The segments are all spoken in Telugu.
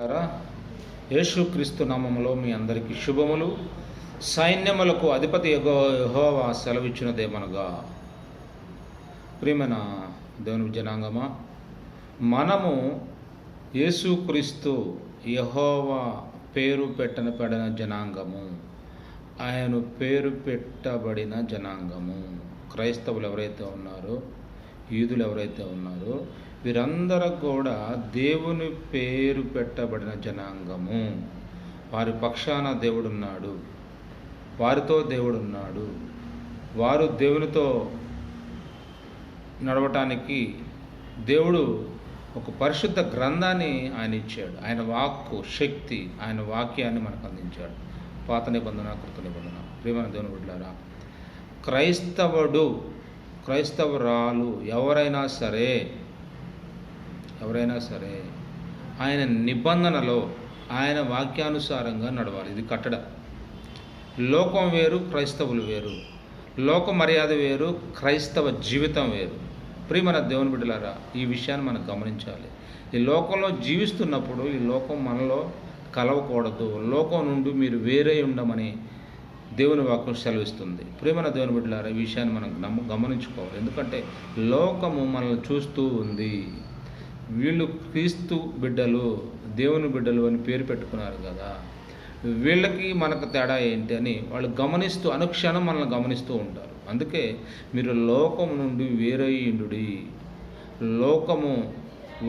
ద్వారా యేసుక్రీస్తు నామములో మీ అందరికీ శుభములు. సైన్యములకు అధిపతి యెహోవా సెలవిచ్చినదేమనగా, ప్రియమైన దేవుని జనాంగమా, మనము యేసుక్రీస్తు యెహోవా పేరు పెట్టబడిన జనాంగము, ఆయన పేరు పెట్టబడిన జనాంగము. క్రైస్తవులు ఎవరైతే ఉన్నారో, యూదులు ఎవరైతే ఉన్నారో, వీరందరూ కూడా దేవుని పేరు పెట్టబడిన జనాంగము. వారి పక్షాన దేవుడున్నాడు, వారితో దేవుడున్నాడు. వారు దేవునితో నడవటానికి దేవుడు ఒక పరిశుద్ధ గ్రంథాన్ని ఆయన ఇచ్చాడు. ఆయన వాక్కు శక్తి, ఆయన వాక్యాన్ని మనకు అందించాడు. పాత నిబంధన, కృత నిబంధన. ప్రియమైన దేవుని బిడ్డలారా, క్రైస్తవురాలు ఎవరైనా సరే ఆయన నిబంధనలో, ఆయన వాక్యానుసారంగా నడవాలి. ఇది కట్టడ. లోకం వేరు, క్రైస్తవులు వేరు. లోక మర్యాద వేరు, క్రైస్తవ జీవితం వేరు. ప్రియమైన దేవుని బిడ్డలారా, ఈ విషయాన్ని మనం గమనించాలి. ఈ లోకంలో జీవిస్తున్నప్పుడు ఈ లోకం మనలో కలవకూడదు. లోకం నుండి మీరు వేరే ఉండమని దేవుని వాక్యం సెలవిస్తుంది. ప్రియమైన దేవుని బిడ్డలారా, ఈ విషయాన్ని మనం గమనించుకోవాలి. ఎందుకంటే లోకము మనల్ని చూస్తూ ఉంది. వీళ్ళు క్రీస్తు బిడ్డలు, దేవుని బిడ్డలు అని పేరు పెట్టుకున్నారు కదా, వీళ్ళకి మనకు తేడా ఏంటి అని వాళ్ళు గమనిస్తూ, అనుక్షణం మనల్ని గమనిస్తూ ఉంటారు. అందుకే మీరు లోకము నుండి వేరయ్యుండుడి. లోకము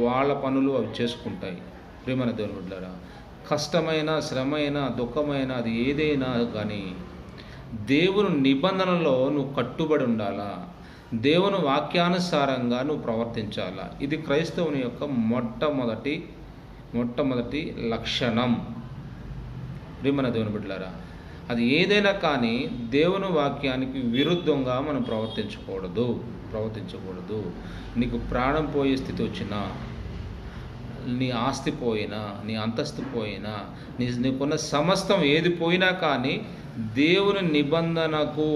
వాళ్ళ పనులు అవి చేసుకుంటాయి. ప్రియమైన దేవుని బిడ్డలారా, కష్టమైన, శ్రమైన, దుఃఖమైన, అది ఏదైనా కానీ దేవుని నిబంధనలో నువ్వు కట్టుబడి ఉండాలా. దేవుని వాక్యానుసారంగా నువ్వు ప్రవర్తించాలా. ఇది క్రైస్తవుని యొక్క మొట్టమొదటి లక్షణం. ప్రియమైన దేవుని బిడ్డలారా, అది ఏదైనా కానీ దేవుని వాక్యానికి విరుద్ధంగా మనం ప్రవర్తించకూడదు. నీకు ప్రాణం పోయే స్థితి వచ్చినా, నీ ఆస్తి పోయినా, నీ అంతస్తు పోయినా, నీకున్న సమస్తం ఏది పోయినా కానీ దేవుని నిబంధనకు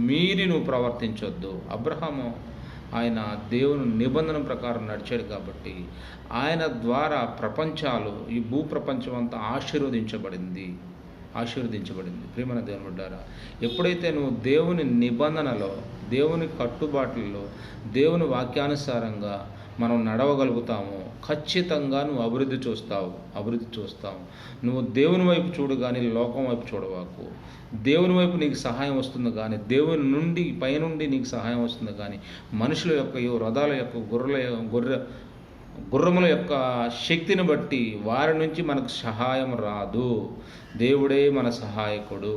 మీరి నువ్వు ప్రవర్తించొద్దు. అబ్రహాము ఆయన దేవుని నిబంధన ప్రకారం నడిచాడు కాబట్టి ఆయన ద్వారా ఈ భూప్రపంచం అంతా ఆశీర్వదించబడింది. ప్రియమైన దేవుని బిడ్డలారా, ఎప్పుడైతే నువ్వు దేవుని నిబంధనలో, దేవుని కట్టుబాట్లలో, దేవుని వాక్యానుసారంగా మనం నడవగలుగుతామో ఖచ్చితంగా నువ్వు అభివృద్ధి చూస్తావు. నువ్వు దేవుని వైపు చూడు కానీ లోకం వైపు చూడవాకు. దేవుని వైపు నీకు సహాయం వస్తుంది కానీ, దేవుని నుండి పైనుండి నీకు సహాయం వస్తుంది కానీ, మనుషుల యొక్క రథాల యొక్క గుర్రముల యొక్క శక్తిని బట్టి వారి నుంచి మనకు సహాయం రాదు. దేవుడే మన సహాయకుడు.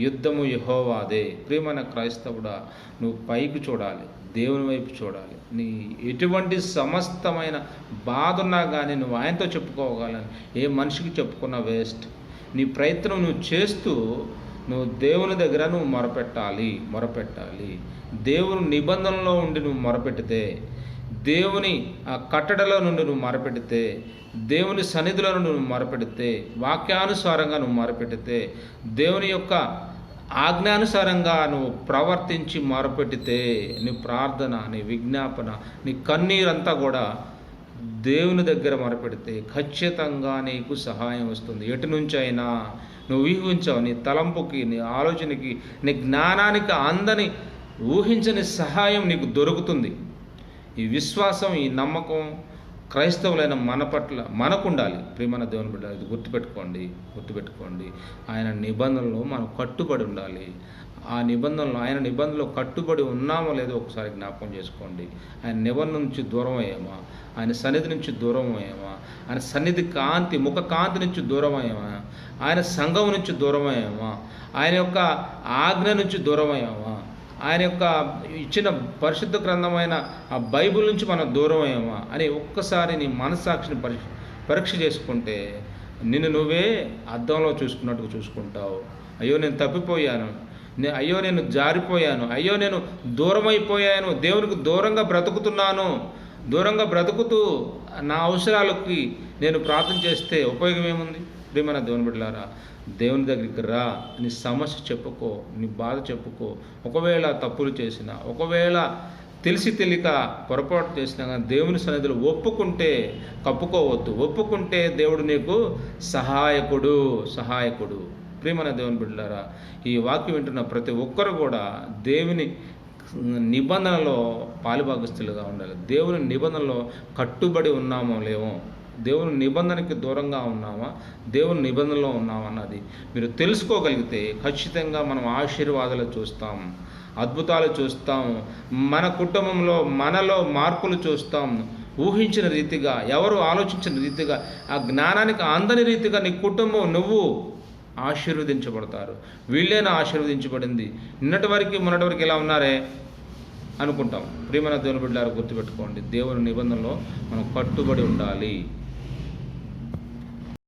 యుద్ధము యెహోవాదే. ప్రియమైన క్రైస్తవుడా, నువ్వు పైకి చూడాలి, దేవుని వైపు చూడాలి. నీ ఎటువంటి సమస్తమైన బాధ ఉన్నా కానీ నువ్వు ఆయనతో చెప్పుకోగలని, ఏ మనిషికి చెప్పుకున్న వేస్ట్. నీ ప్రయత్నం నువ్వు చేస్తూ నువ్వు దేవుని దగ్గర నువ్వు మొరపెట్టాలి. దేవుని నిబంధనలో ఉండి నువ్వు మొరపెడితే, దేవుని ఆ కట్టడలో నుండి నువ్వు మొరపెడితే, దేవుని సన్నిధిలో నుండి నువ్వు మొరపెడితే, వాక్యానుసారంగా నువ్వు మొరపెడితే, దేవుని యొక్క ఆజ్ఞానుసారంగా నువ్వు ప్రవర్తించి మొరపెట్టితే, నీ ప్రార్థన, నీ విజ్ఞాపన, నీ కన్నీరంతా కూడా దేవుని దగ్గర మొరపెడితే ఖచ్చితంగా నీకు సహాయం వస్తుంది. ఎటు నుంచి అయినా నువ్వు ఊహించావు, నీ తలంపుకి, నీ ఆలోచనకి, నీ జ్ఞానానికి అందని ఊహించని సహాయం నీకు దొరుకుతుంది. ఈ విశ్వాసం, ఈ నమ్మకం క్రైస్తవులైన మన పట్ల మనకుండాలి. ప్రియమైన దేవుని బిడ్డ, ఇది గుర్తుపెట్టుకోండి. ఆయన నిబంధనలో మనం కట్టుబడి ఉండాలి. ఆయన నిబంధనలో కట్టుబడి ఉన్నామో లేదో ఒకసారి జ్ఞాపకం చేసుకోండి. ఆయన నిబంధన నుంచి దూరం అయ్యామా? ఆయన సన్నిధి నుంచి దూరం అయ్యామా? ఆయన సన్నిధి కాంతి, ముఖ కాంతి నుంచి దూరం అయ్యామా? ఆయన సంఘం నుంచి దూరం అయ్యామా? ఆయన యొక్క ఆజ్ఞ నుంచి దూరం అయ్యామా? ఆయన యొక్క ఇచ్చిన పరిశుద్ధ గ్రంథమైన ఆ బైబిల్ నుంచి మనం దూరం అయ్యామా అని ఒక్కసారి నీ మనస్సాక్షిని పరీక్ష చేసుకుంటే నిన్ను నువ్వే అద్దంలో చూసుకున్నట్టుగా చూసుకుంటావు. అయ్యో నేను తప్పిపోయాను, అయ్యో నేను జారిపోయాను, అయ్యో నేను దూరం అయిపోయాను, దేవునికి దూరంగా బ్రతుకుతూ నా అవసరాలకి నేను ప్రార్థన చేస్తే ఉపయోగం ఏముంది? ప్రియమైన దేవుని బిడ్డలారా, దేవుని దగ్గరికి రా, నీ సమస్య చెప్పుకో, నీ బాధ చెప్పుకో. ఒకవేళ తప్పులు చేసినా, ఒకవేళ తెలిసి తెలియక పొరపాటు చేసినా కానీ దేవుని సన్నిధిలో ఒప్పుకుంటే కప్పుకోవద్దు. ఒప్పుకుంటే దేవుడు నీకు సహాయకుడు. ప్రియమైన దేవుని బిడ్డలారా, ఈ వాక్యం వింటున్న ప్రతి ఒక్కరు కూడా దేవుని నిబంధనలో పాలుభాగస్తులుగా ఉండాలి. దేవుని నిబంధనలో కట్టుబడి ఉన్నామో లేవో, దేవుని నిబంధనకి దూరంగా ఉన్నామా, దేవుని నిబంధనలో ఉన్నామా అన్నది మీరు తెలుసుకోగలిగితే ఖచ్చితంగా మనం ఆశీర్వాదాలు చూస్తాం, అద్భుతాలు చూస్తాం, మన కుటుంబంలో మనలో మార్పులు చూస్తాం. ఊహించిన రీతిగా, ఎవరు ఆలోచించిన రీతిగా, ఆ జ్ఞానానికి అందని రీతిగా నీ కుటుంబం, నువ్వు ఆశీర్వదించబడతారు. వీళ్ళేనా ఆశీర్వదించబడింది, మొన్నటి వరకు ఎలా ఉన్నారే అనుకుంటాం. ప్రియమైన దేవుని బిడ్డలారా, గుర్తుపెట్టుకోండి, దేవుని నిబంధనలో మనం కట్టుబడి ఉండాలి.